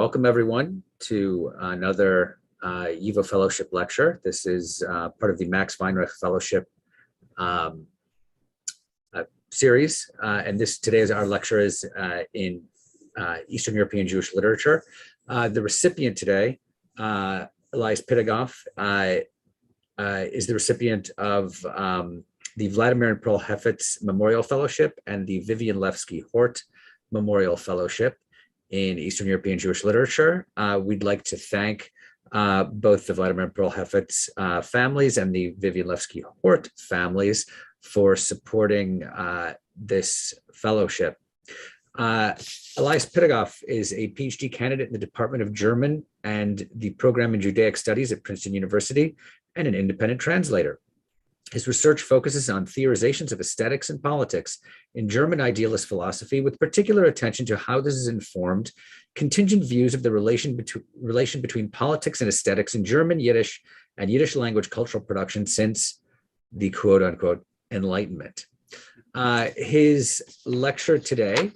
Welcome everyone to another YIVO Fellowship lecture. This is part of the Max Weinreich Fellowship series, and today our lecture is in Eastern European Jewish literature. The recipient today, Elias Pitegoff, is the recipient of the Vladimir and Pearl Heifetz Memorial Fellowship and the Vivian Levsky Hort Memorial Fellowship in Eastern European Jewish literature. We'd like to thank both the Vladimir and Pearl Heifetz families and the Vivian Levsky Hort families for supporting this fellowship. Elias Pitegoff is a PhD candidate in the Department of German and the program in Judaic Studies at Princeton University and an independent translator. His research focuses on theorizations of aesthetics and politics in German idealist philosophy, with particular attention to how this has informed contingent views of the relation between politics and aesthetics in German, Yiddish, and Yiddish language cultural production since the quote-unquote Enlightenment. His lecture today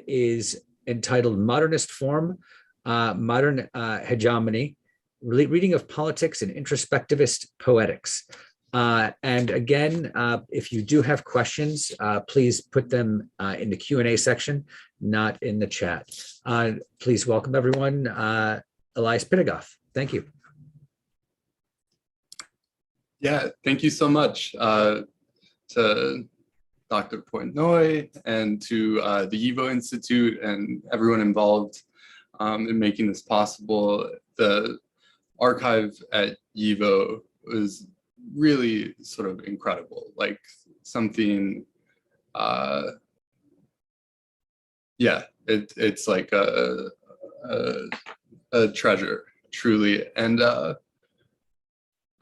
is entitled Modernist Form, Modern Hegemony, Reading of Politics and Introspectivist Poetics. And again, if you do have questions, please put them in the Q&A section, not in the chat. Please welcome everyone, Elias Pitegoff. Thank you. Yeah, thank you so much to Dr. Portnoy and to the YIVO Institute and everyone involved in making this possible. The archive at YIVO was really sort of incredible, like something, yeah, it's like a treasure, truly. And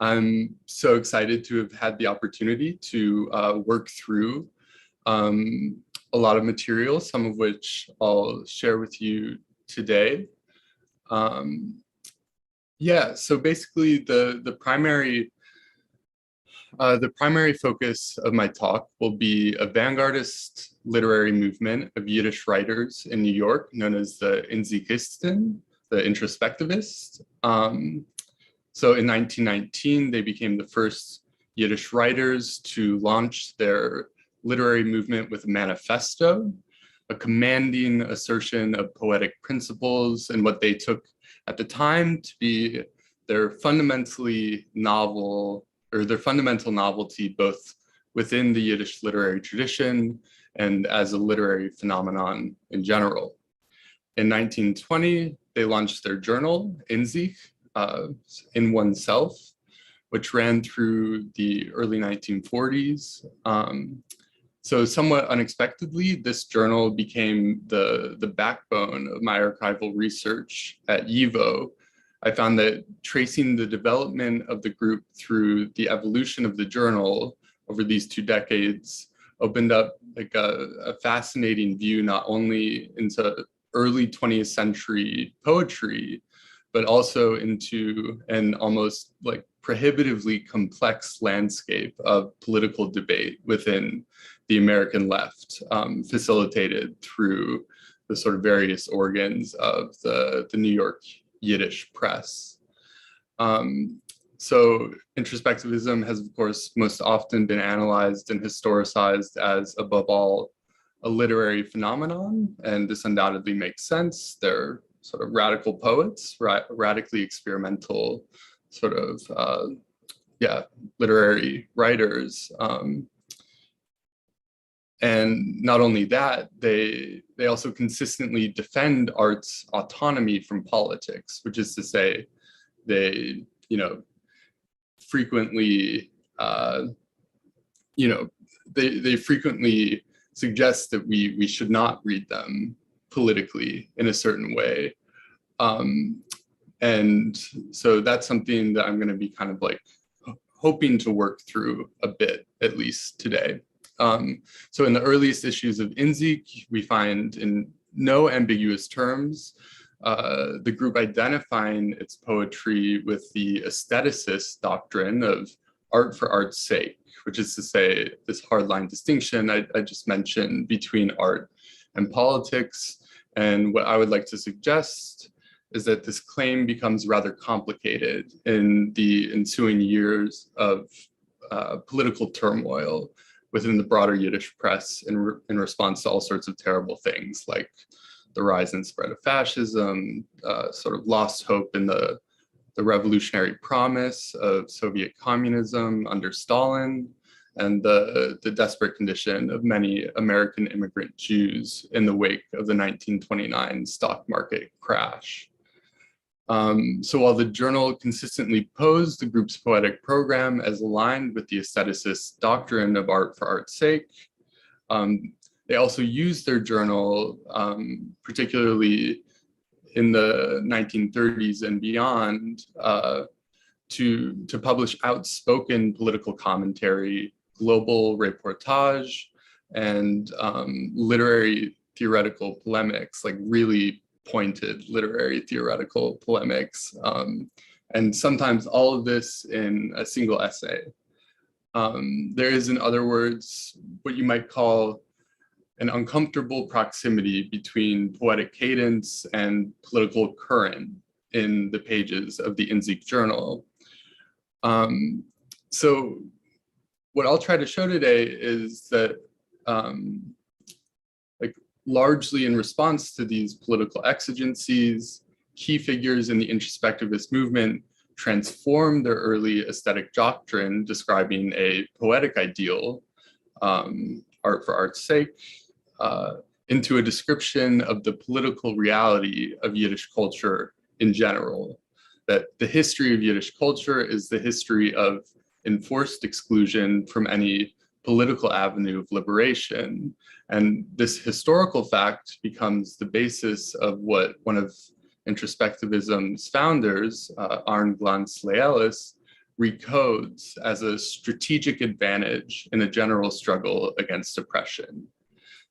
I'm so excited to have had the opportunity to work through a lot of material, some of which I'll share with you today. Yeah, so basically the primary focus of my talk will be a vanguardist literary movement of Yiddish writers in New York, known as the Inzikhisten, the Introspectivists. So in 1919, they became the first Yiddish writers to launch their literary movement with a manifesto, a commanding assertion of poetic principles and what they took at the time to be their fundamentally novel, or their fundamental novelty, both within the Yiddish literary tradition and as a literary phenomenon in general. In 1920, they launched their journal, Inzikh, in oneself, which ran through the early 1940s. So somewhat unexpectedly, this journal became the backbone of my archival research at YIVO. I found that tracing the development of the group through the evolution of the journal over these 2 decades opened up like a fascinating view, not only into early 20th century poetry, but also into an almost like prohibitively complex landscape of political debate within the American left, facilitated through the sort of various organs of the New York Yiddish press. So introspectivism has, of course, most often been analyzed and historicized as, above all, a literary phenomenon, and this undoubtedly makes sense. They're sort of radical poets, radically experimental sort of, literary writers. And not only that, they also consistently defend art's autonomy from politics, which is to say, they, frequently, they frequently suggest that we should not read them politically in a certain way. And so that's something that I'm going to be kind of like hoping to work through a bit, at least today. So in the earliest issues of Inzikh, we find in no ambiguous terms the group identifying its poetry with the aestheticist doctrine of art for art's sake, which is to say this hardline distinction I just mentioned between art and politics. And what I would like to suggest is that this claim becomes rather complicated in the ensuing years of political turmoil within the broader Yiddish press in response to all sorts of terrible things like the rise and spread of fascism, sort of lost hope in the revolutionary promise of Soviet communism under Stalin, and the desperate condition of many American immigrant Jews in the wake of the 1929 stock market crash. So while the journal consistently posed the group's poetic program as aligned with the aestheticist doctrine of art for art's sake, they also used their journal, particularly in the 1930s and beyond, to publish outspoken political commentary, global reportage, and literary theoretical polemics, like really pointed literary theoretical polemics, and sometimes all of this in a single essay. There is, in other words, what you might call an uncomfortable proximity between poetic cadence and political current in the pages of the Inzikh journal. So what I'll try to show today is that largely in response to these political exigencies, key figures in the introspectivist movement transformed their early aesthetic doctrine describing a poetic ideal, art for art's sake, into a description of the political reality of Yiddish culture in general. That the history of Yiddish culture is the history of enforced exclusion from any political avenue of liberation. And this historical fact becomes the basis of what one of Introspectivism's founders, Arne Glantz Leelis, recodes as a strategic advantage in a general struggle against oppression.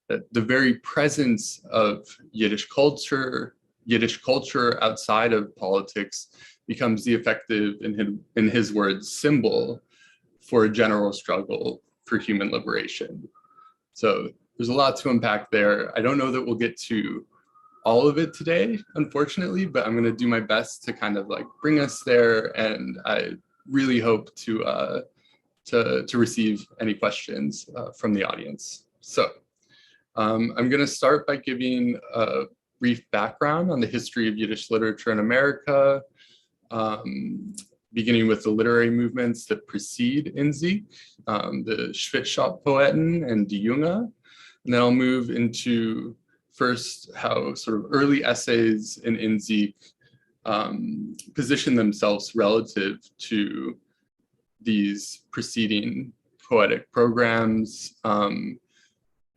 That the very presence of Yiddish culture outside of politics becomes the effective, in his words, symbol for a general struggle for human liberation. So there's a lot to unpack there. I don't know that we'll get to all of it today, unfortunately, but I'm gonna do my best to kind of like bring us there, and I really hope to receive any questions from the audience. So I'm gonna start by giving a brief background on the history of Yiddish literature in America, beginning with the literary movements that precede Inzikh, the Schwittshop-Poeten and Die Junge. And then I'll move into first how sort of early essays in Inzikh position themselves relative to these preceding poetic programs,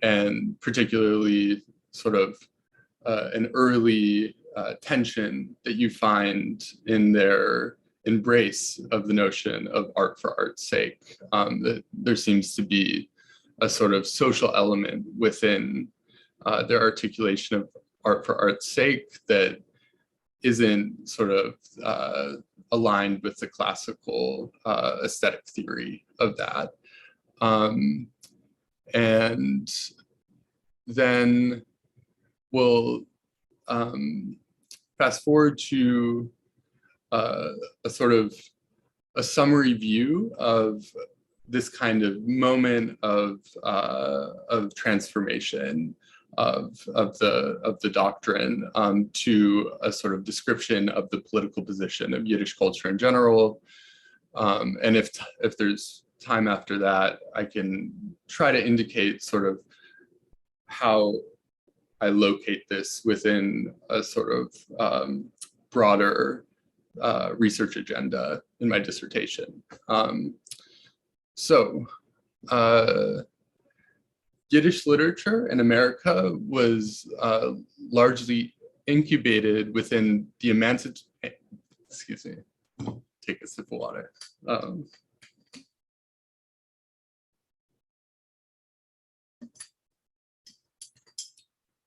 and particularly sort of an early tension that you find in their embrace of the notion of art for art's sake. That there seems to be a sort of social element within their articulation of art for art's sake that isn't sort of aligned with the classical aesthetic theory of that. And then we'll fast forward to a sort of a summary view of this kind of moment of transformation of the doctrine to a sort of description of the political position of Yiddish culture in general. And if there's time after that, I can try to indicate sort of how I locate this within a sort of broader research agenda in my dissertation. So Yiddish literature in America was largely incubated within the excuse me, take a sip of water.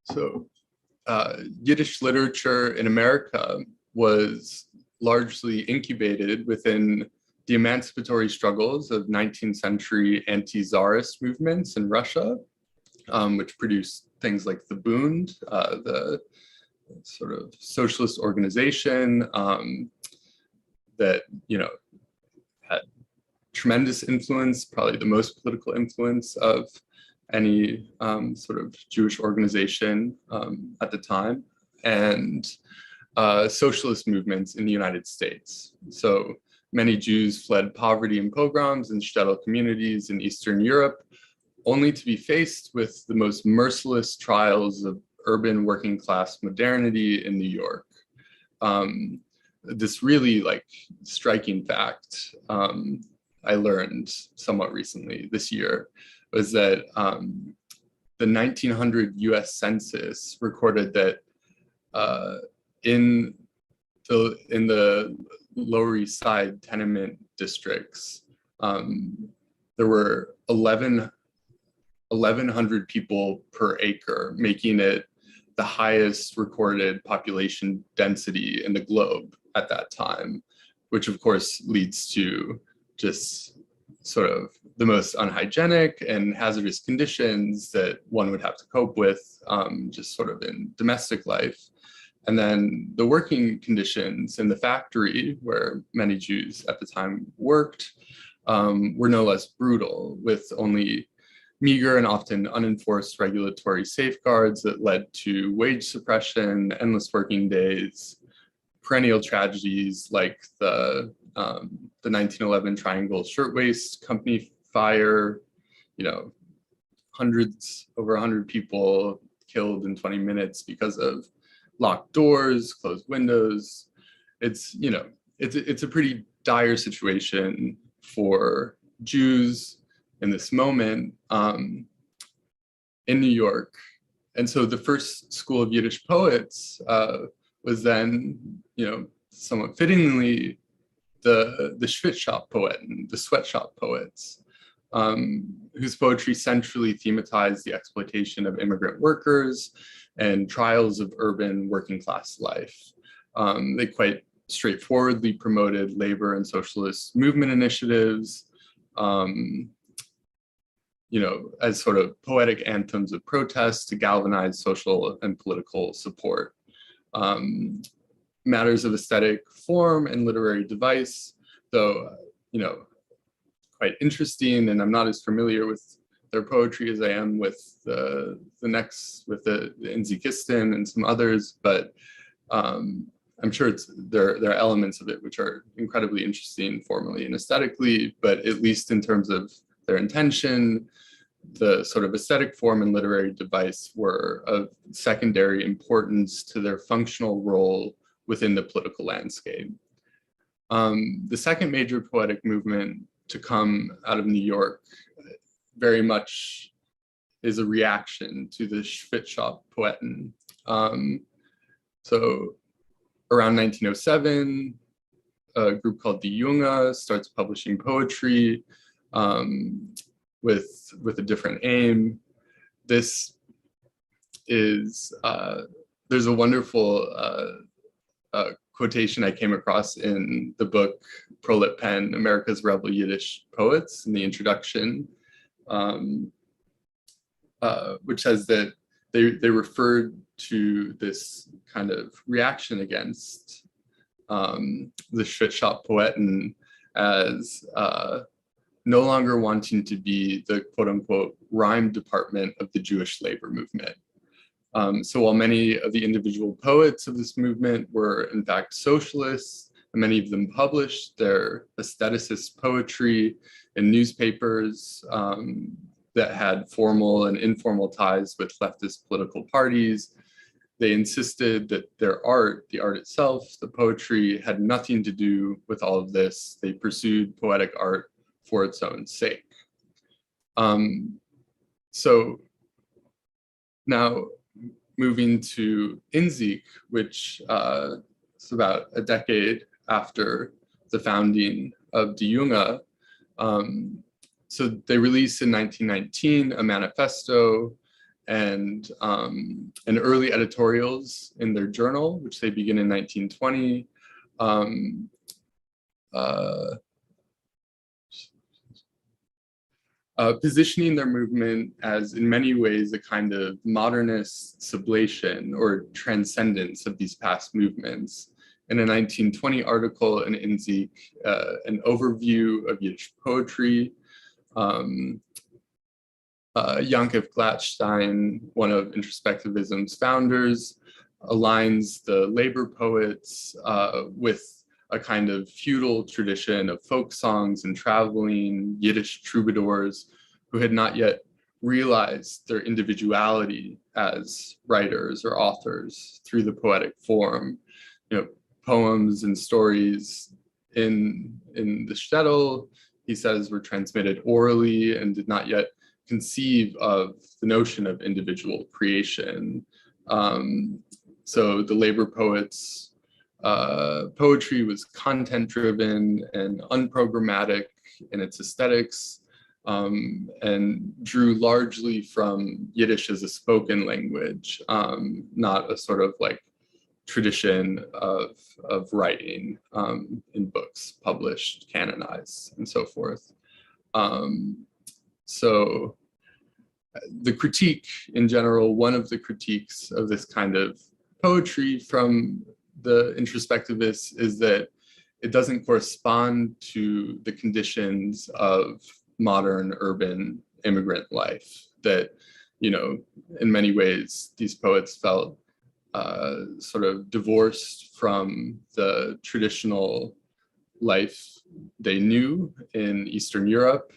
So Yiddish literature in America was largely incubated within the emancipatory struggles of 19th century anti-Tsarist movements in Russia, which produced things like the Bund, the sort of socialist organization that, had tremendous influence, probably the most political influence of any sort of Jewish organization at the time, and socialist movements in the United States. So many Jews fled poverty and pogroms in shtetl communities in Eastern Europe, only to be faced with the most merciless trials of urban working class modernity in New York. This really striking fact I learned somewhat recently this year was that the 1900 US Census recorded that in the Lower East Side tenement districts, there were 1,100 people per acre, making it the highest recorded population density in the globe at that time, which of course leads to just sort of the most unhygienic and hazardous conditions that one would have to cope with just sort of in domestic life. And then the working conditions in the factory where many Jews at the time worked were no less brutal, with only meager and often unenforced regulatory safeguards that led to wage suppression, endless working days, perennial tragedies like the 1911 Triangle Shirtwaist Company fire, over 100 people killed in 20 minutes because of locked doors, closed windows. It's a pretty dire situation for Jews in this moment in New York. And so the first school of Yiddish poets was then, somewhat fittingly, the Schwitzshop poeten, the sweatshop poets, whose poetry centrally thematized the exploitation of immigrant workers and trials of urban working class life. They quite straightforwardly promoted labor and socialist movement initiatives, as sort of poetic anthems of protest to galvanize social and political support. Matters of aesthetic form and literary device, though, quite interesting, and I'm not as familiar with their poetry as I am with the Inzikh and some others, but I'm sure there are elements of it which are incredibly interesting formally and aesthetically, but at least in terms of their intention, the sort of aesthetic form and literary device were of secondary importance to their functional role within the political landscape. The second major poetic movement to come out of New York very much is a reaction to the Schwitzshop poeten. So around 1907, a group called Die Junge starts publishing poetry with a different aim. This is, there's a wonderful quotation I came across in the book Prolet Pen, America's Rebel Yiddish Poets, in the introduction, which says that they referred to this kind of reaction against the Schwitzshop poeten as no longer wanting to be the quote unquote rhyme department of the Jewish labor movement. So while many of the individual poets of this movement were in fact socialists, and many of them published their aestheticist poetry in newspapers that had formal and informal ties with leftist political parties, they insisted that their art, the art itself, the poetry, had nothing to do with all of this. They pursued poetic art for its own sake. So now moving to Inzikh, which is about a decade after the founding of Die Junge. So they released in 1919 a manifesto and early editorials in their journal, which they begin in 1920. positioning their movement as in many ways a kind of modernist sublation or transcendence of these past movements. In a 1920 article in Inzikh, an overview of Yiddish poetry, Yankov Glatstein, one of Introspectivism's founders, aligns the labor poets with a kind of feudal tradition of folk songs and traveling Yiddish troubadours who had not yet realized their individuality as writers or authors through the poetic form. You know, poems and stories in the shtetl, he says, were transmitted orally and did not yet conceive of the notion of individual creation. So the labor poets' poetry was content-driven and unprogrammatic in its aesthetics, and drew largely from Yiddish as a spoken language, not a sort of like tradition of writing in books published, canonized, and so forth. So the critique in general, one of the critiques of this kind of poetry from the Introspectivists is that it doesn't correspond to the conditions of modern urban immigrant life, that, you know, in many ways, these poets felt sort of divorced from the traditional life they knew in Eastern Europe,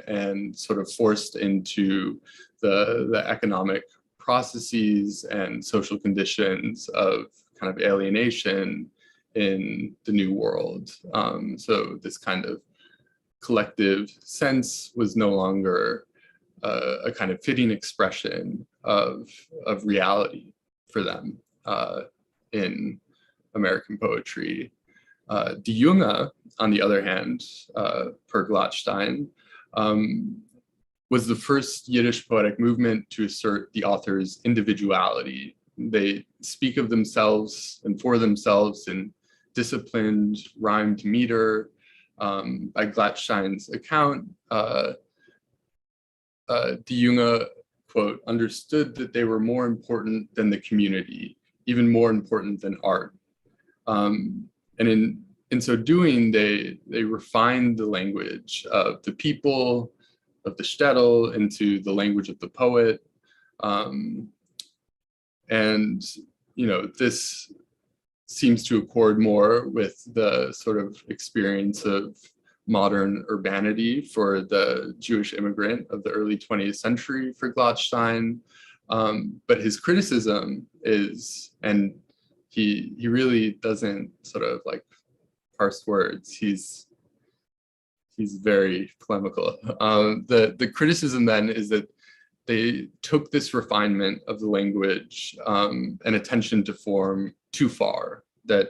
and sort of forced into the economic processes and social conditions of kind of alienation in the New World. So this kind of collective sense was no longer a kind of fitting expression of reality for them in American poetry. Die Junge, on the other hand, per Glatstein, was the first Yiddish poetic movement to assert the author's individuality. They speak of themselves and for themselves in disciplined, rhymed meter. By Glatstein's account, Die Junge, quote, understood that they were more important than the community, even more important than art. And in so doing, they refined the language of the people, of the shtetl, into the language of the poet. And, you know, this seems to accord more with the sort of experience of modern urbanity for the Jewish immigrant of the early 20th century for Glatstein. But his criticism is, and he really doesn't sort of like parse words. He's very polemical. The criticism then is that they took this refinement of the language and attention to form too far, that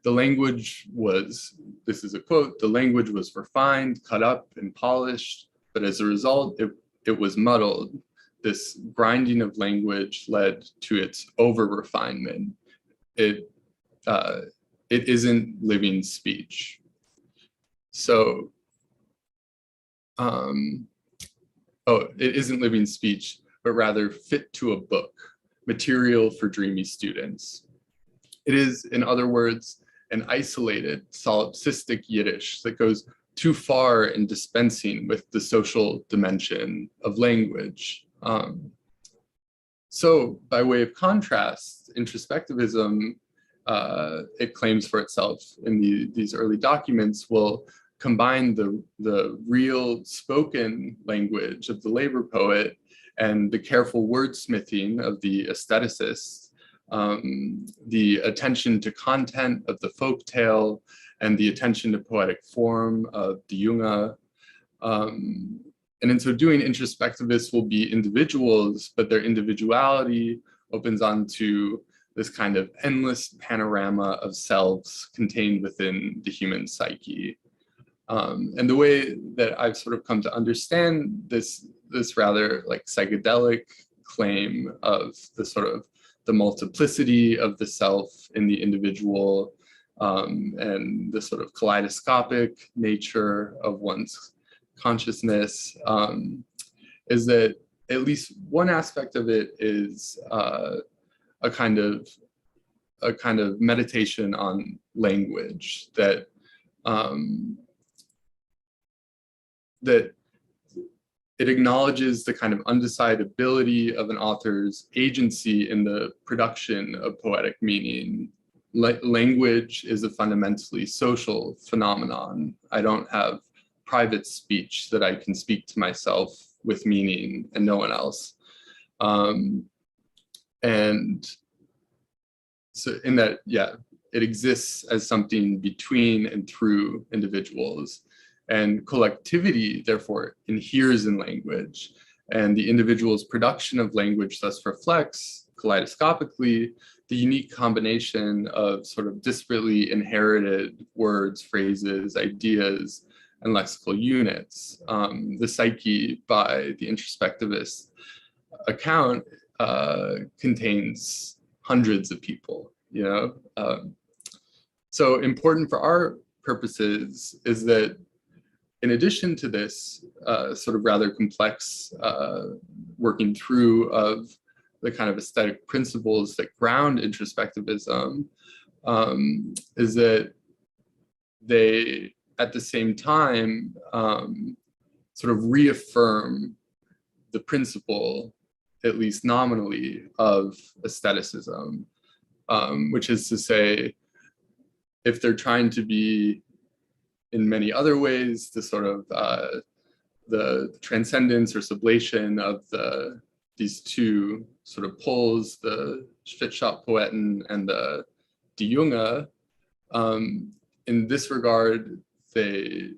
the language was, this is a quote, the language was refined, cut up, and polished, but as a result, it was muddled. This grinding of language led to its over-refinement. It isn't living speech. So, it isn't living speech, but rather fit to a book, material for dreamy students. It is, in other words, an isolated, solipsistic Yiddish that goes too far in dispensing with the social dimension of language. So, by way of contrast, introspectivism, it claims for itself in these early documents, will combine the real spoken language of the labor poet and the careful wordsmithing of the aestheticist, the attention to content of the folktale, and the attention to poetic form of Die Junge. And in so doing, introspectivists will be individuals, but their individuality opens onto this kind of endless panorama of selves contained within the human psyche. And the way that I've sort of come to understand this rather like psychedelic claim of the sort of the multiplicity of the self in the individual, and the sort of kaleidoscopic nature of one's consciousness, is that at least one aspect of it is a kind of meditation on language, that that it acknowledges the kind of undecidability of an author's agency in the production of poetic meaning. Language is a fundamentally social phenomenon. I don't have private speech that I can speak to myself with meaning and no one else. And so in that, yeah, it exists as something between and through individuals. And collectivity, therefore, inheres in language. And the individual's production of language thus reflects, kaleidoscopically, the unique combination of sort of disparately inherited words, phrases, ideas, and lexical units. The psyche, by the introspectivist account, contains hundreds of people, you know? So important for our purposes is that in addition to this sort of rather complex working through of the kind of aesthetic principles that ground introspectivism, is that they, at the same time, sort of reaffirm the principle, at least nominally, of aestheticism, which is to say, if they're trying to be, in many other ways, the sort of the transcendence or sublation of these two sort of poles, the Schwittschop-Poeten and the Die Junge, in this regard, they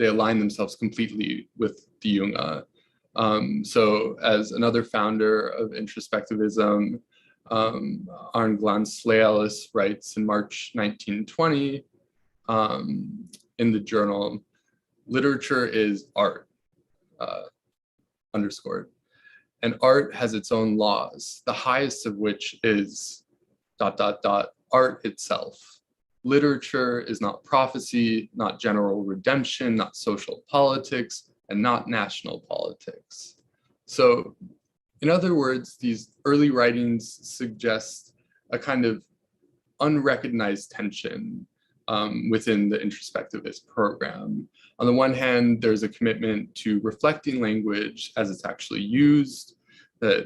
align themselves completely with Die Junge. So as another founder of introspectivism, Arne Glans-Slealis writes in March 1920, in the journal, literature is art, underscored. And art has its own laws, the highest of which is ... art itself. Literature is not prophecy, not general redemption, not social politics, and not national politics. So, in other words, these early writings suggest a kind of unrecognized tension within the introspectivist program. On the one hand, there's a commitment to reflecting language as it's actually used, that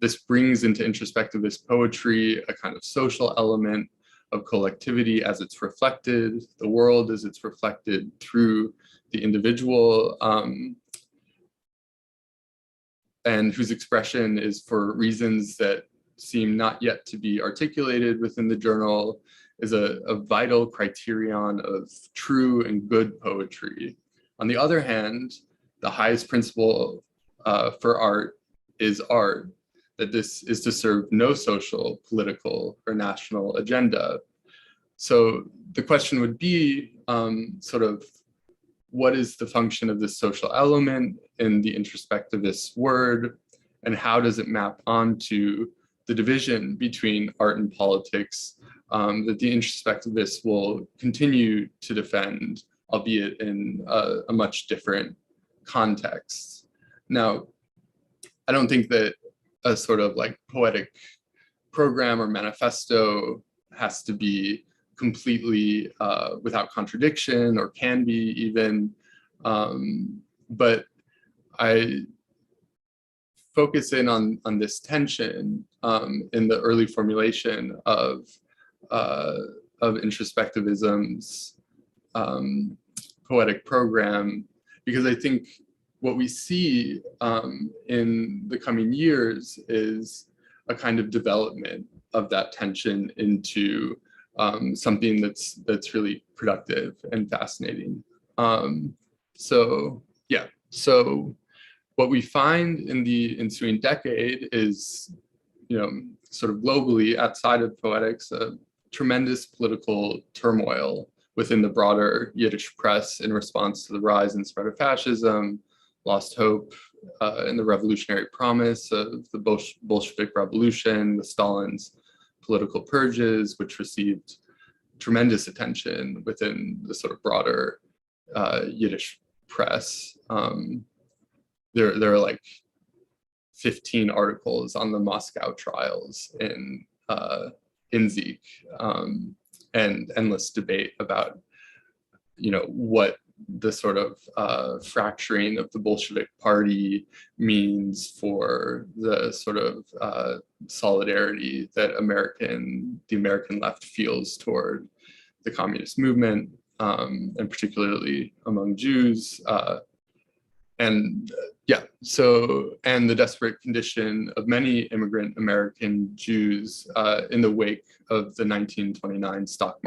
this brings into introspectivist poetry a kind of social element of collectivity as it's reflected, the world as it's reflected through the individual, and whose expression is for reasons that seem not yet to be articulated within the journal, is a vital criterion of true and good poetry. On the other hand, the highest principle for art is art, that this is to serve no social, political, or national agenda. So the question would be sort of, what is the function of this social element in the introspectivist word, and how does it map onto the division between art and politics that the introspectivists will continue to defend, albeit in a much different context. Now, I don't think that a sort of like poetic program or manifesto has to be completely without contradiction, or can be even, but I focus in on this tension in the early formulation of introspectivism's poetic program, because I think what we see in the coming years is a kind of development of that tension into something that's really productive and fascinating. So yeah, so what we find in the ensuing decade is, you know, sort of globally outside of poetics, a tremendous political turmoil within the broader Yiddish press in response to the rise and spread of fascism, lost hope in the revolutionary promise of the Bolshevik Revolution, the Stalin's political purges, which received tremendous attention within the sort of broader Yiddish press. There are like 15 articles on the Moscow trials in Inzikh, and endless debate about, what the sort of fracturing of the Bolshevik Party means for the sort of solidarity that the American left feels toward the communist movement, and particularly among Jews. And the desperate condition of many immigrant American Jews in the wake of the 1929 stock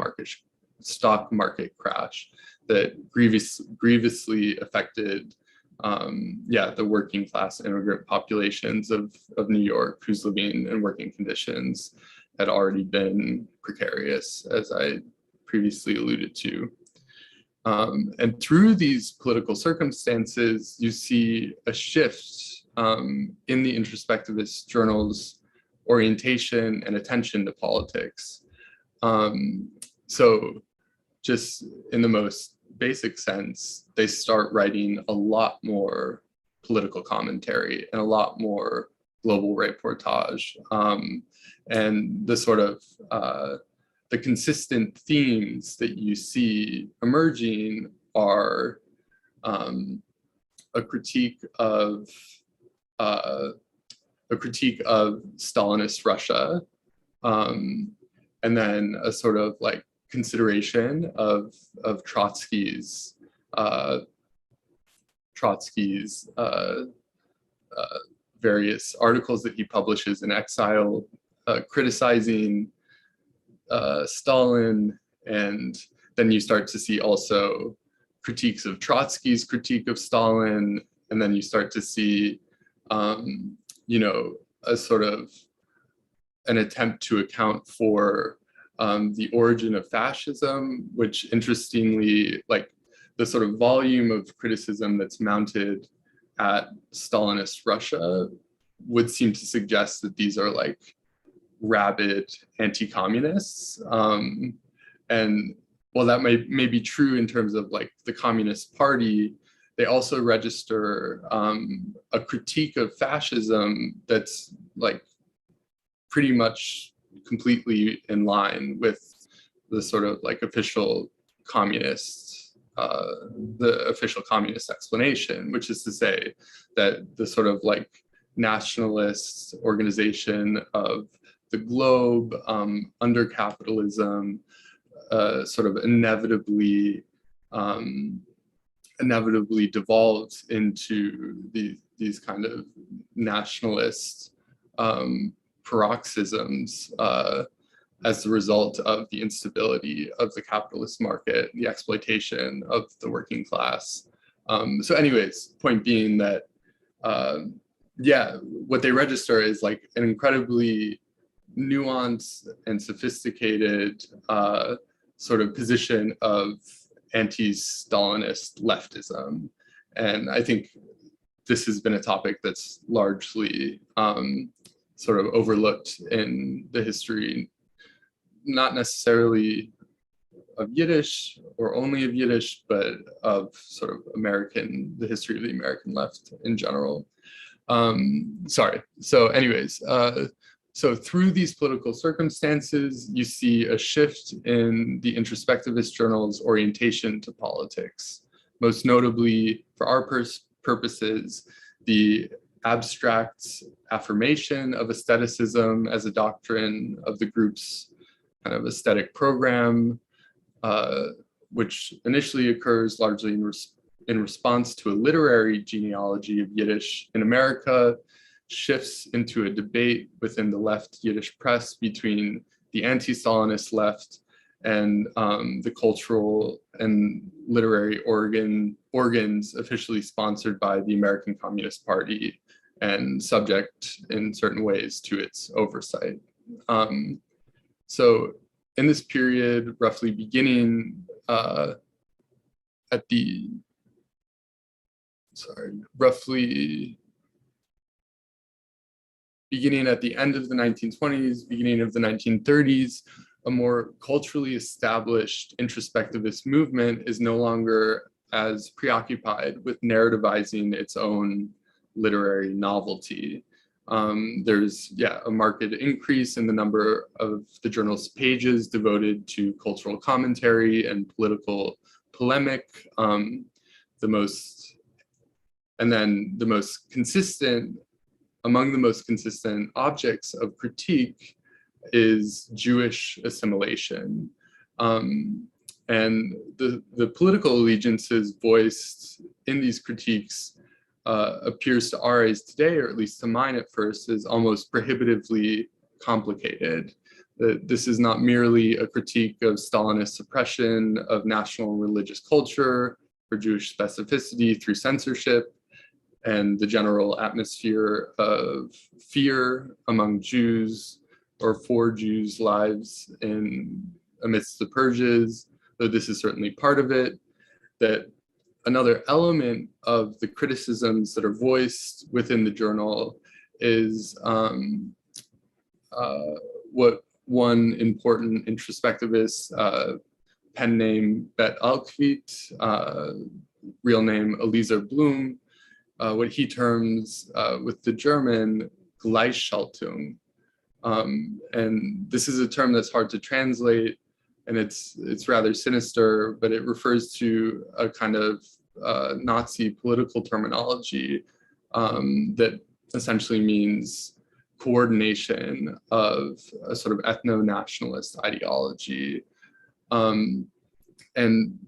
market crash that grievously affected the working class immigrant populations of New York, whose living and working conditions had already been precarious, as I previously alluded to. And through these political circumstances, you see a shift in the introspectivist journal's orientation and attention to politics. So just in the most basic sense, they start writing a lot more political commentary and a lot more global reportage. And the sort of the consistent themes that you see emerging are a critique of Stalinist Russia, and then a sort of like consideration of Trotsky's various articles that he publishes in exile, criticizing Stalin, and then you start to see also critiques of Trotsky's critique of Stalin, and then you start to see, a sort of an attempt to account for the origin of fascism, which interestingly, like the sort of volume of criticism that's mounted at Stalinist Russia would seem to suggest that these are like rabid anti-communists. And while that may be true in terms of like the Communist Party, they also register a critique of fascism that's like pretty much completely in line with the sort of like official communist, the official communist explanation, which is to say that the sort of like nationalist organization of the globe under capitalism sort of inevitably devolves into these kind of nationalist paroxysms as the result of the instability of the capitalist market, the exploitation of the working class. So anyways, point being that, what they register is like an incredibly nuanced and sophisticated sort of position of anti-Stalinist leftism. And I think this has been a topic that's largely sort of overlooked in the history, not necessarily of Yiddish or only of Yiddish, but of sort of the history of the American left in general. So anyways, so through these political circumstances, you see a shift in the introspectivist journal's orientation to politics. Most notably, for our purposes, the abstract affirmation of aestheticism as a doctrine of the group's kind of aesthetic program, which initially occurs largely in response to a literary genealogy of Yiddish in America, shifts into a debate within the left Yiddish press between the anti-Stalinist left and the cultural and literary organs officially sponsored by the American Communist Party and subject in certain ways to its oversight. So in this period, roughly beginning beginning at the end of the 1920s, beginning of the 1930s, a more culturally established introspectivist movement is no longer as preoccupied with narrativizing its own literary novelty. There's a marked increase in the number of the journal's pages devoted to cultural commentary and political polemic. Among the most consistent objects of critique is Jewish assimilation. And the political allegiances voiced in these critiques appears to our eyes today, or at least to mine at first, as almost prohibitively complicated. This is not merely a critique of Stalinist suppression of national and religious culture or Jewish specificity through censorship and the general atmosphere of fear among Jews or for Jews' lives amidst the purges, though this is certainly part of it. That another element of the criticisms that are voiced within the journal is what one important introspectivist, pen name Bet Alkvit, real name Elisa Blum, what he terms with the German Gleichschaltung. And this is a term that's hard to translate, and it's rather sinister, but it refers to a kind of Nazi political terminology that essentially means coordination of a sort of ethno-nationalist ideology. And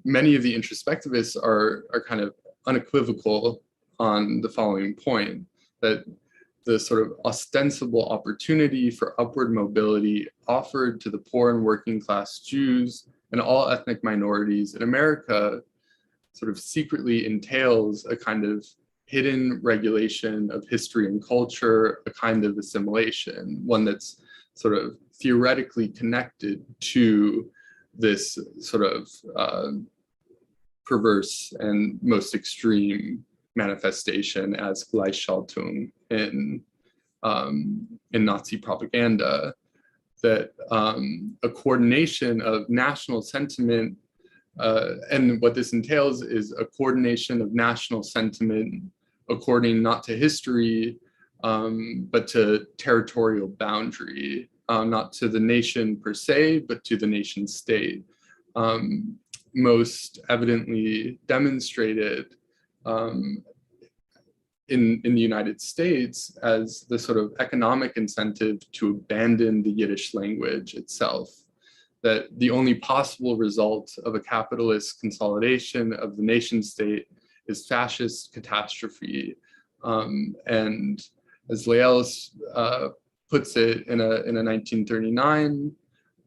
many of the introspectivists are kind of unequivocal on the following point, that the sort of ostensible opportunity for upward mobility offered to the poor and working class Jews and all ethnic minorities in America sort of secretly entails a kind of hidden regulation of history and culture, a kind of assimilation, one that's sort of theoretically connected to this sort of perverse and most extreme manifestation as Gleichschaltung in Nazi propaganda, that a coordination of national sentiment, and what this entails is a coordination of national sentiment according not to history, but to territorial boundary, not to the nation per se, but to the nation state. Most evidently demonstrated in the United States as the sort of economic incentive to abandon the Yiddish language itself, that the only possible result of a capitalist consolidation of the nation state is fascist catastrophe. And as Elias puts it in a 1939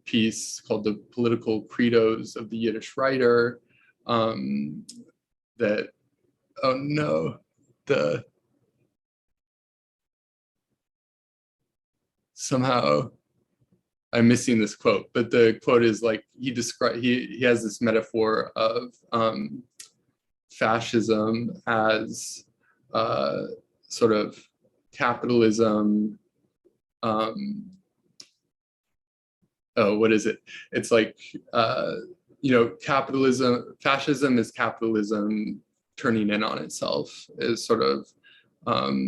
piece called The Political Credos of the Yiddish Writer, that, oh no, somehow I'm missing this quote, but the quote is like, he has this metaphor of fascism as sort of capitalism. What is it? It's like, fascism is capitalism turning in on itself, is sort of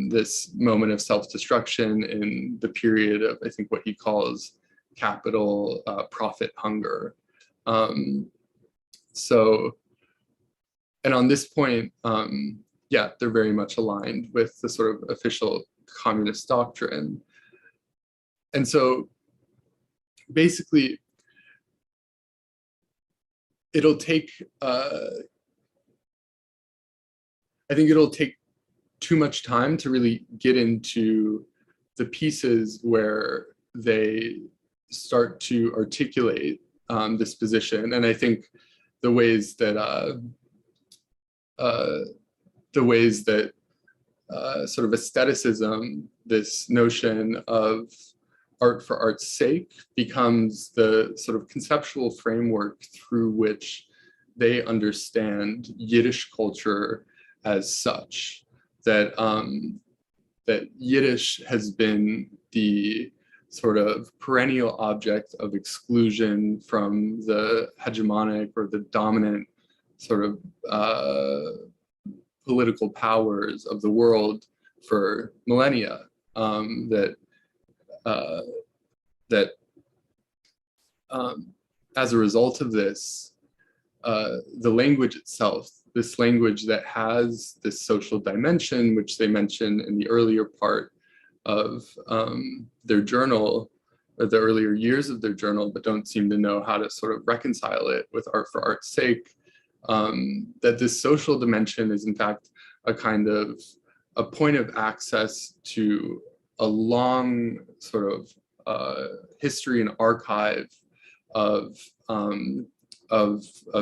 this moment of self-destruction in the period of, I think, what he calls capital profit hunger. So, and on this point, they're very much aligned with the sort of official communist doctrine. And so basically, it'll take, I think it'll take too much time to really get into the pieces where they start to articulate this position. And I think the ways that sort of aestheticism, this notion of art for art's sake, becomes the sort of conceptual framework through which they understand Yiddish culture as such. That Yiddish has been the sort of perennial object of exclusion from the hegemonic or the dominant sort of political powers of the world for millennia. As a result of this, the language itself, this language that has this social dimension, which they mention in the earlier part of their journal, or the earlier years of their journal, but don't seem to know how to sort of reconcile it with art for art's sake, that this social dimension is in fact a kind of a point of access to a long sort of history and archive of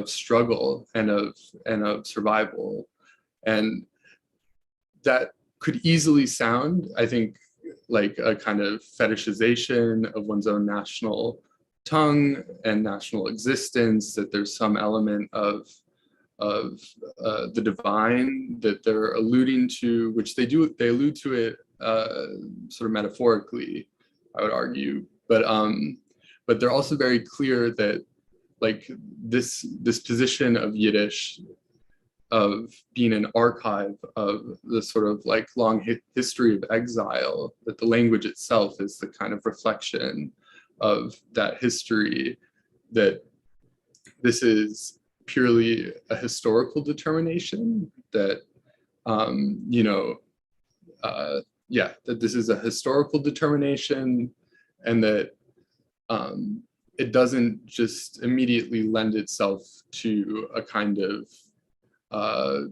struggle and of survival, and that could easily sound, I think, like a kind of fetishization of one's own national tongue and national existence. That there's some element of the divine that they're alluding to, which they allude to it sort of metaphorically, I would argue, but they're also very clear that like this position of Yiddish, of being an archive of the sort of like long history of exile, that the language itself is the kind of reflection of that history, that this is purely a historical determination, that that this is a historical determination, and that it doesn't just immediately lend itself to a kind of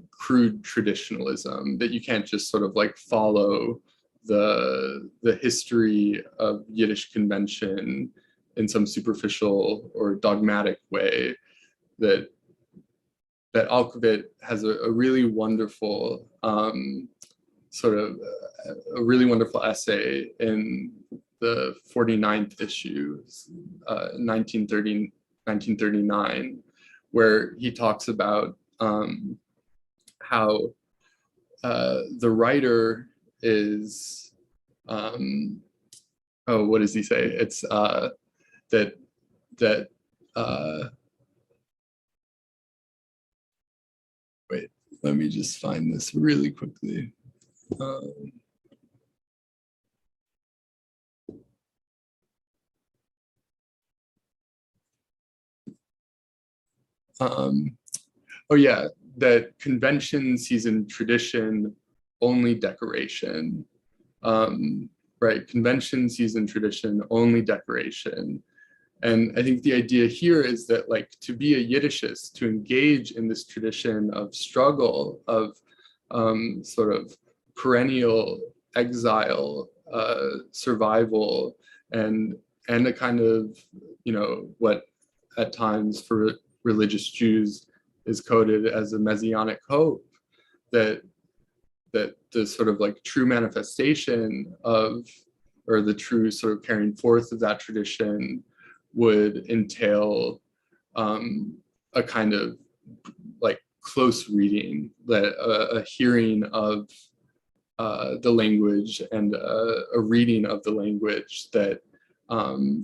crude traditionalism, that you can't just sort of like follow the history of Yiddish convention in some superficial or dogmatic way. That Alkavit has a really wonderful a really wonderful essay in the 49th issue, 1939, where he talks about how the writer is, what does he say? It's wait, let me just find this really quickly. Oh yeah, that convention sees in tradition only decoration. Right, convention sees in tradition only decoration. And I think the idea here is that, like, to be a Yiddishist, to engage in this tradition of struggle, of sort of perennial exile, survival, and a kind of, what at times for religious Jews is coded as a messianic hope, that the sort of like true manifestation of, or the true sort of carrying forth of that tradition would entail a kind of like close reading, that a hearing of the language and a reading of the language that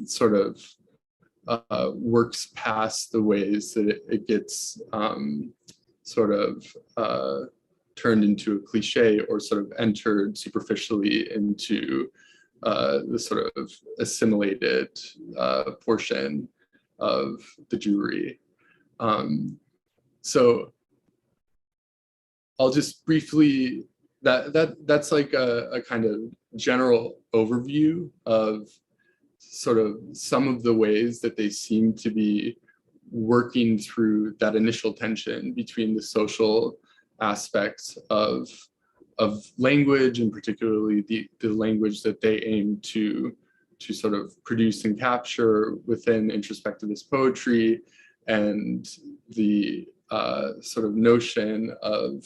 sort of works past the ways that it gets sort of turned into a cliche, or sort of entered superficially into the sort of assimilated portion of the Jewry. So I'll just briefly, that's like a kind of general overview of sort of some of the ways that they seem to be working through that initial tension between the social aspects of language, and particularly the language that they aim to sort of produce and capture within introspectivist poetry, and the sort of notion of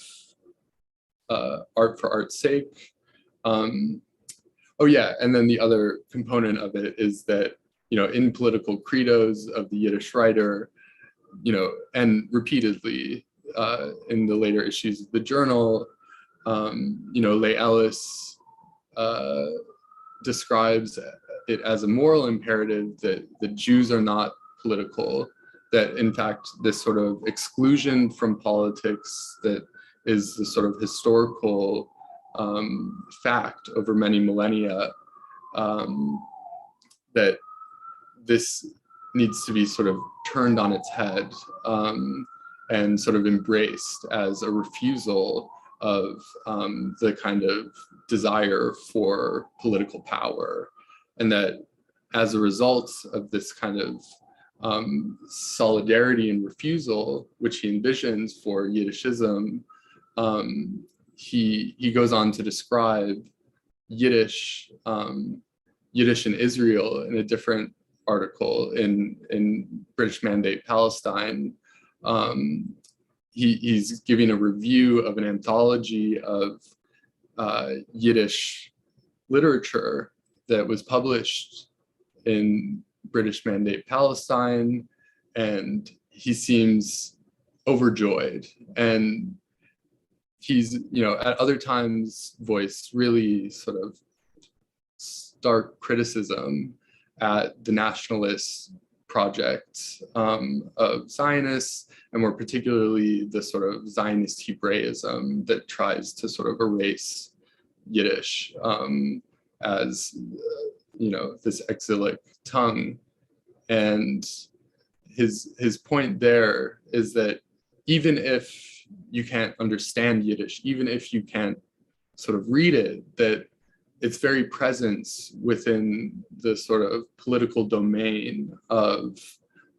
art for art's sake. Oh yeah, and then the other component of it is that, in political credos of the Yiddish writer, and repeatedly in the later issues of the journal, Leigh Ellis describes it as a moral imperative that the Jews are not political, that in fact, this sort of exclusion from politics that is the sort of historical fact over many millennia, that this needs to be sort of turned on its head and sort of embraced as a refusal of the kind of desire for political power. And that as a result of this kind of solidarity and refusal, which he envisions for Yiddishism, he goes on to describe Yiddish in Israel in a different article in British Mandate Palestine. He's giving a review of an anthology of Yiddish literature that was published in British Mandate Palestine, and he seems overjoyed. And he's, at other times voiced really sort of stark criticism at the nationalist project of Zionists, and more particularly the sort of Zionist Hebraism that tries to sort of erase Yiddish as, this exilic tongue. And his point there is that even if you can't understand Yiddish, even if you can't sort of read it, that its very presence within the sort of political domain of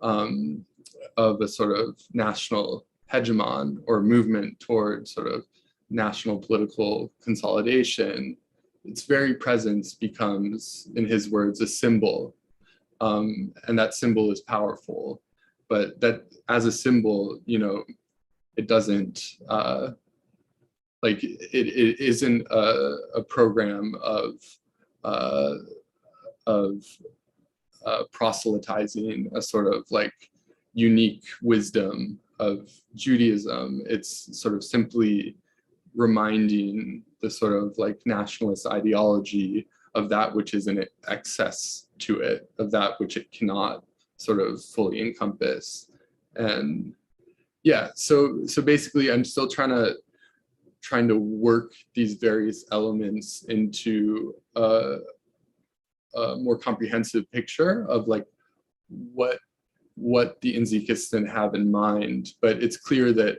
a sort of national hegemon or movement toward sort of national political consolidation, its very presence becomes, in his words, a symbol. And that symbol is powerful, but that as a symbol, it doesn't, it isn't a program of proselytizing a sort of like unique wisdom of Judaism. It's sort of simply reminding the sort of like nationalist ideology of that which is in excess to it, of that which it cannot sort of fully encompass. And yeah, so basically I'm still trying to work these various elements into a more comprehensive picture of like what the Inzikhistan have in mind. But it's clear that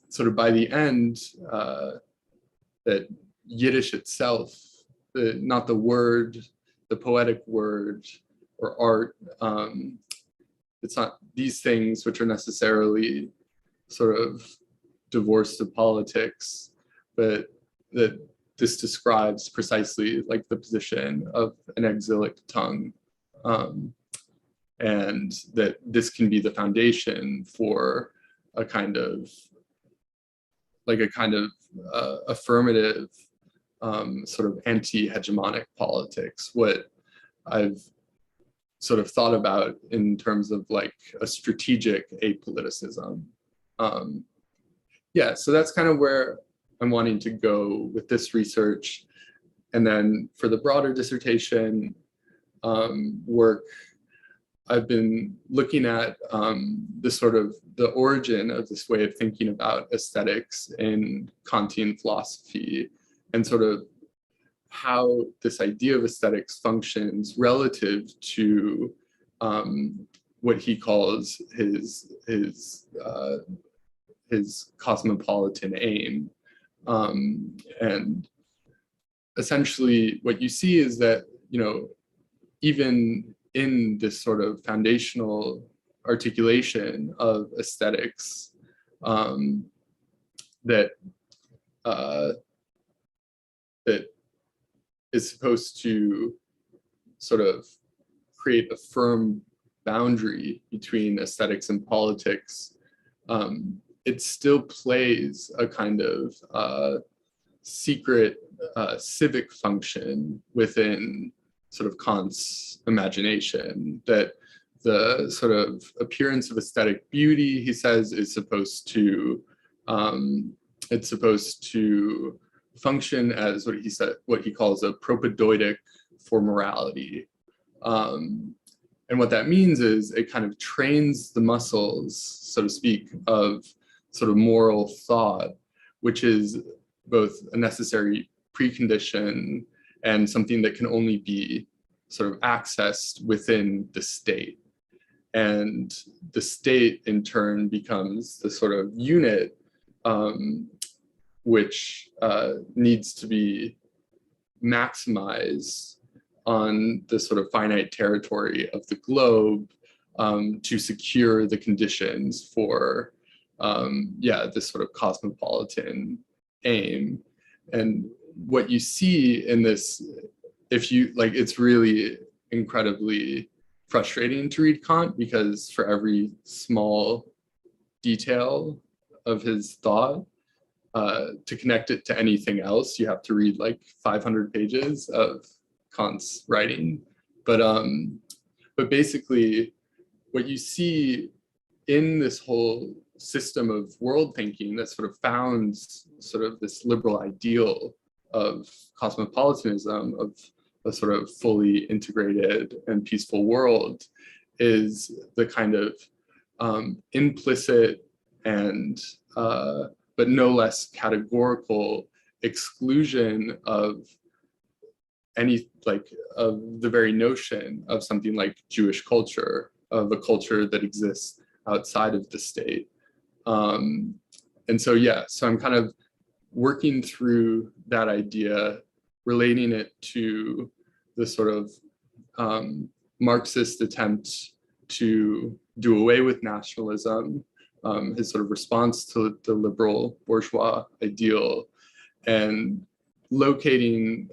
sort of by the end, that Yiddish itself, not the word, the poetic word or art, it's not these things which are necessarily sort of divorced of politics, but that this describes precisely like the position of an exilic tongue, and that this can be the foundation for a kind of affirmative sort of anti-hegemonic politics. What I've sort of thought about in terms of like a strategic apoliticism. Yeah, so that's kind of where I'm wanting to go with this research. And then for the broader dissertation work, I've been looking at the origin of this way of thinking about aesthetics in Kantian philosophy, and sort of how this idea of aesthetics functions relative to what he calls his cosmopolitan aim. And essentially what you see is that, even in this sort of foundational articulation of aesthetics, that is supposed to sort of create a firm boundary between aesthetics and politics, it still plays a kind of secret civic function within sort of Kant's imagination, that the sort of appearance of aesthetic beauty, he says, is supposed to function as what he calls a propedeutic for morality. And what that means is it kind of trains the muscles, so to speak, of sort of moral thought, which is both a necessary precondition and something that can only be sort of accessed within the state. And the state in turn becomes the sort of unit which needs to be maximized on the sort of finite territory of the globe to secure the conditions for, this sort of cosmopolitan aim. And what you see in this, if you like, it's really incredibly frustrating to read Kant, because for every small detail of his thought, to connect it to anything else, you have to read like 500 pages of Kant's writing. But basically, what you see in this whole system of world thinking that sort of founds sort of this liberal ideal of cosmopolitanism, of a sort of fully integrated and peaceful world, is the kind of implicit and but no less categorical exclusion of any, like, of the very notion of something like Jewish culture, of a culture that exists outside of the state. And so, so I'm kind of working through that idea, relating it to the sort of Marxist attempt to do away with nationalism, his sort of response to the liberal bourgeois ideal, and locating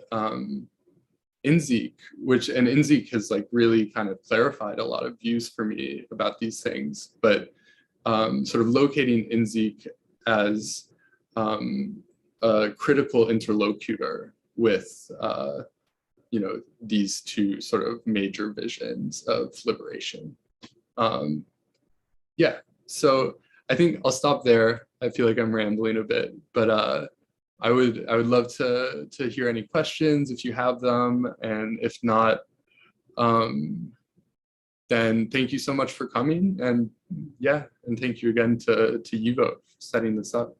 Inzikh, and Inzikh has like really kind of clarified a lot of views for me about these things, but sort of locating Inzikh as a critical interlocutor with these two sort of major visions of liberation. So I think I'll stop there. I feel like I'm rambling a bit, but I would love to hear any questions if you have them, and if not, then thank you so much for coming, and thank you again to Yivo for setting this up.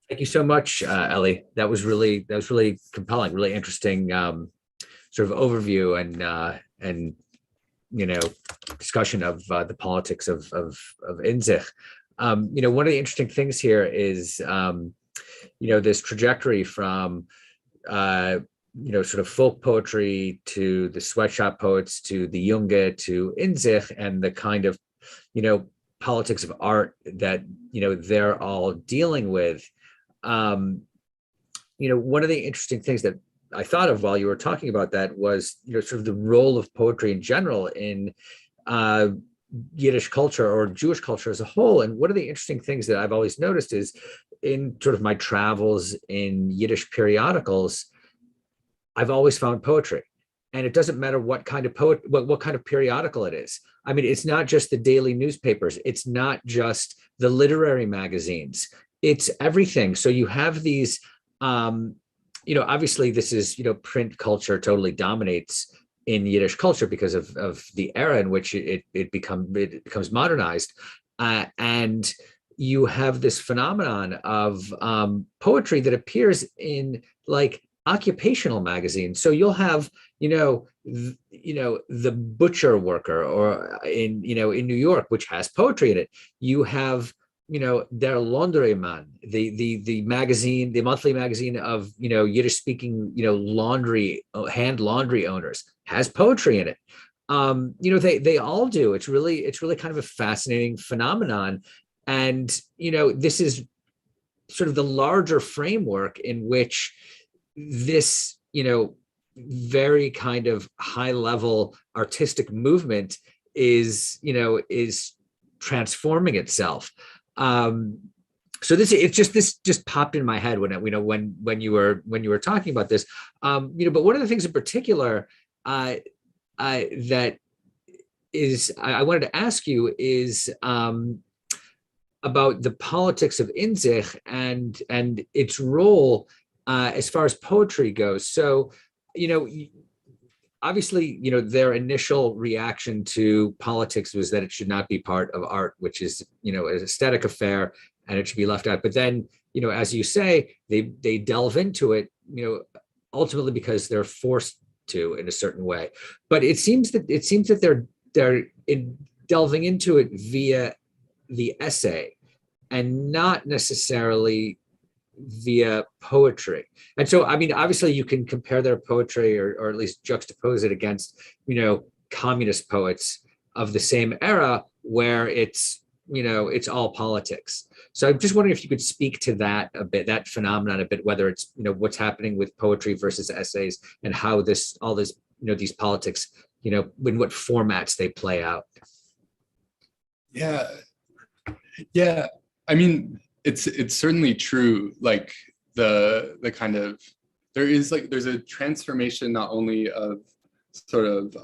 Thank you so much, Ellie. That was really compelling, really interesting sort of overview and discussion of the politics of Inzikh. One of the interesting things here is this trajectory from sort of folk poetry to the sweatshop poets to the Junge to Inzikh, and the kind of politics of art that they're all dealing with. One of the interesting things that I thought of while you were talking about that was sort of the role of poetry in general in Yiddish culture or Jewish culture as a whole. And one of the interesting things that I've always noticed is in sort of my travels in Yiddish periodicals, I've always found poetry. And it doesn't matter what kind of what kind of periodical it is. I mean, it's not just the daily newspapers. It's not just the literary magazines. It's everything. So you have these, obviously this is, print culture totally dominates in Yiddish culture because of the era in which it becomes modernized. And you have this phenomenon of poetry that appears in like occupational magazines. So you'll have, the butcher worker, or in New York, which has poetry in it. You have, Der Laundryman, the magazine, the monthly magazine of, Yiddish speaking, hand laundry owners, has poetry in it. They all do. It's really kind of a fascinating phenomenon. And, this is sort of the larger framework in which this, very kind of high level artistic movement is transforming itself. So this just popped in my head when you were talking about this. But one of the things in particular that is I wanted to ask you is about the politics of Inzikh and its role as far as poetry goes. So obviously, their initial reaction to politics was that it should not be part of art, which is, an aesthetic affair, and it should be left out. But then, as you say, they delve into it, ultimately because they're forced to in a certain way. But it seems that they're delving into it via the essay and not necessarily via poetry. And so, I mean, obviously you can compare their poetry or at least juxtapose it against, communist poets of the same era where it's all politics. So I'm just wondering if you could speak to that a bit, that phenomenon a bit, whether it's, what's happening with poetry versus essays and how these politics, in what formats they play out. Yeah. Yeah. I mean, it's certainly true. Like the kind of, there's a transformation not only of sort of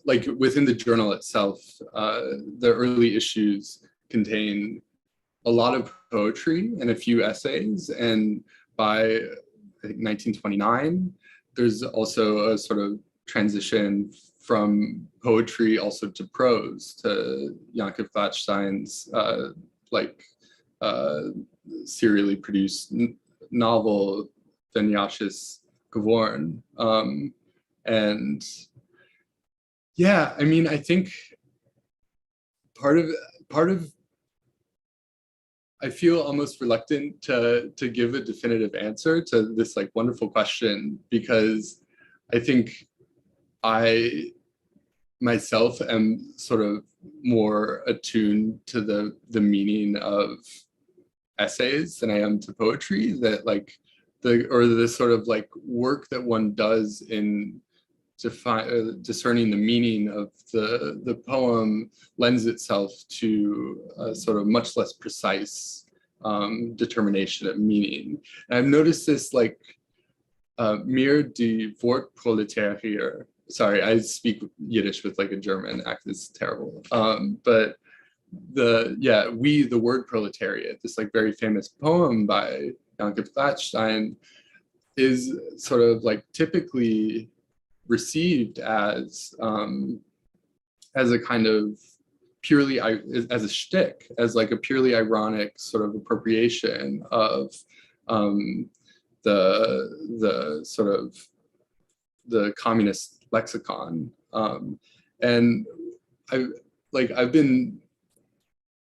like within the journal itself. The early issues contain a lot of poetry and a few essays, and by I think 1929 there's also a sort of transition from poetry also to prose, to Yankov Gladstein's serially produced novel Venyashis Gavorn. And yeah, I mean, I think part of I feel almost reluctant to give a definitive answer to this like wonderful question, because I think I myself am sort of more attuned to the meaning of essays than I am to poetry. That like the sort of like work that one does in discerning the meaning of the poem lends itself to a sort of much less precise determination of meaning. And I've noticed this like mir die Wortproletaire here. Sorry, I speak Yiddish with like a German accent. It's terrible. But the word proletariat, this like very famous poem by Yankov Gladstein, is sort of like typically received as a kind of purely as a shtick, as like a purely ironic sort of appropriation of the sort of the communist lexicon. And I've been,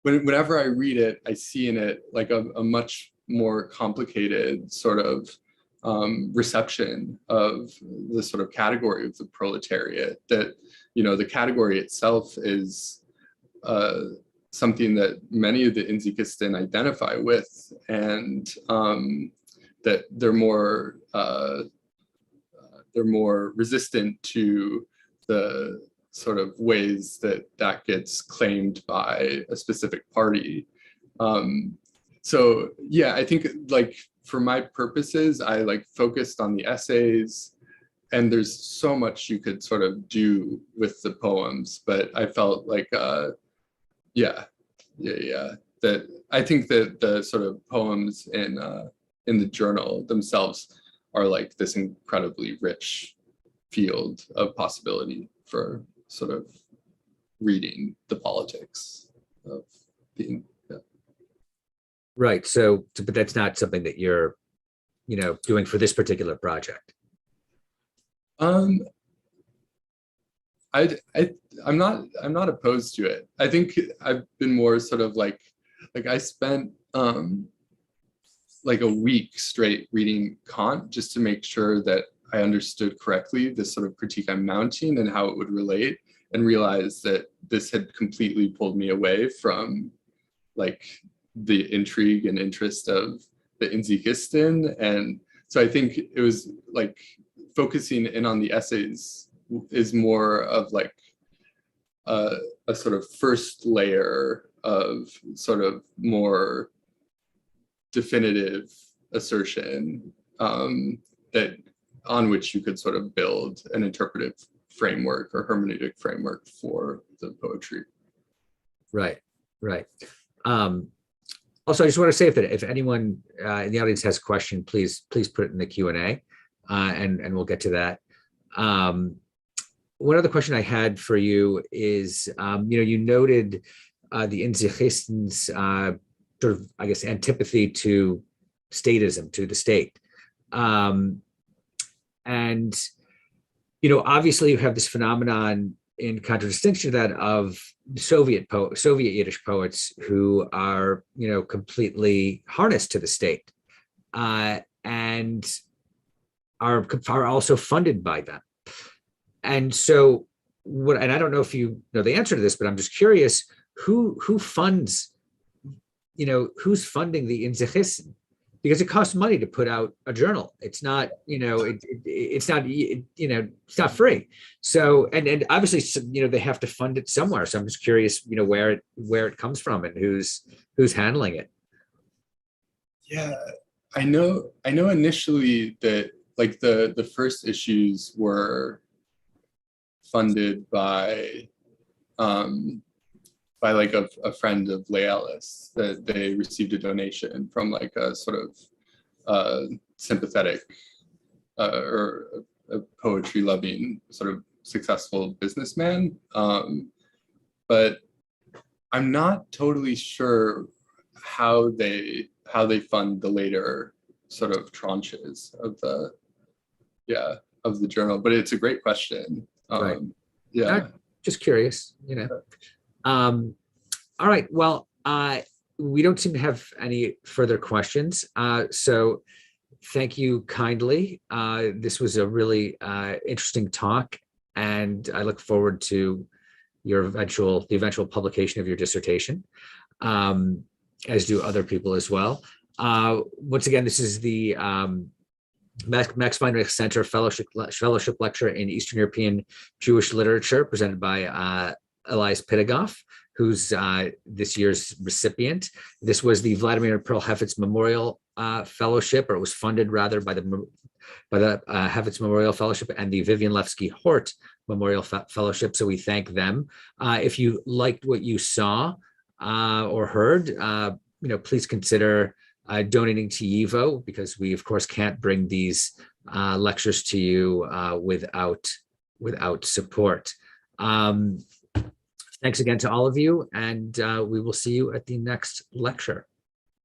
whenever I read it, I see in it like a much more complicated sort of reception of the sort of category of the proletariat, that, the category itself is something that many of the Inzikhisten identify with, and that they're more resistant to the sort of ways that gets claimed by a specific party. So yeah, I think like for my purposes, I like focused on the essays, and there's so much you could sort of do with the poems, but I felt like that I think that the sort of poems in the journal themselves are like this incredibly rich field of possibility for sort of reading the politics of being. Right. So, but that's not something that you're, doing for this particular project. I'm not opposed to it. I think I've been more sort of like I spent like a week straight reading Kant just to make sure that I understood correctly this sort of critique I'm mounting and how it would relate, and realized that this had completely pulled me away from like the intrigue and interest of the Inzikhisten. And so I think it was like focusing in on the essays is more of like a sort of first layer of sort of more definitive assertion that on which you could sort of build an interpretive framework or hermeneutic framework for the poetry. Right. Also, I just want to say that if anyone in the audience has a question, please put it in the Q&A. and we'll get to that. One other question I had for you is, you noted the Inzikhists' sort of, I guess, antipathy to statism, to the state. And, obviously you have this phenomenon in contradistinction to that of Soviet Yiddish poets who are, completely harnessed to the state and are also funded by them. And so and I don't know if you know the answer to this, but I'm just curious, who funds, who's funding the Inzikh? Because it costs money to put out a journal. It's not, it's not free. So, and obviously, they have to fund it somewhere. So I'm just curious, where it comes from and who's handling it. Yeah, I know initially that like the first issues were funded by like a friend of Elias, that they received a donation from like a sort of sympathetic or a poetry loving sort of successful businessman. But I'm not totally sure how they fund the later sort of tranches of the journal. But it's a great question. Right. Yeah. I'm just curious, All right. Well, we don't seem to have any further questions. So thank you kindly. This was a really interesting talk, and I look forward to the eventual publication of your dissertation, as do other people as well. Once again, this is the Max Weinreich Center Fellowship Lecture in Eastern European Jewish Literature, presented by Elias Pitegoff, who's this year's recipient. This was the Vladimir and Pearl Hefetz Memorial Fellowship, or it was funded rather by the Hefetz Memorial Fellowship and the Vivian Levsky Hort Memorial Fellowship. So we thank them. If you liked what you saw or heard, please consider donating to YIVO, because we of course can't bring these lectures to you without support. Thanks again to all of you, and we will see you at the next lecture.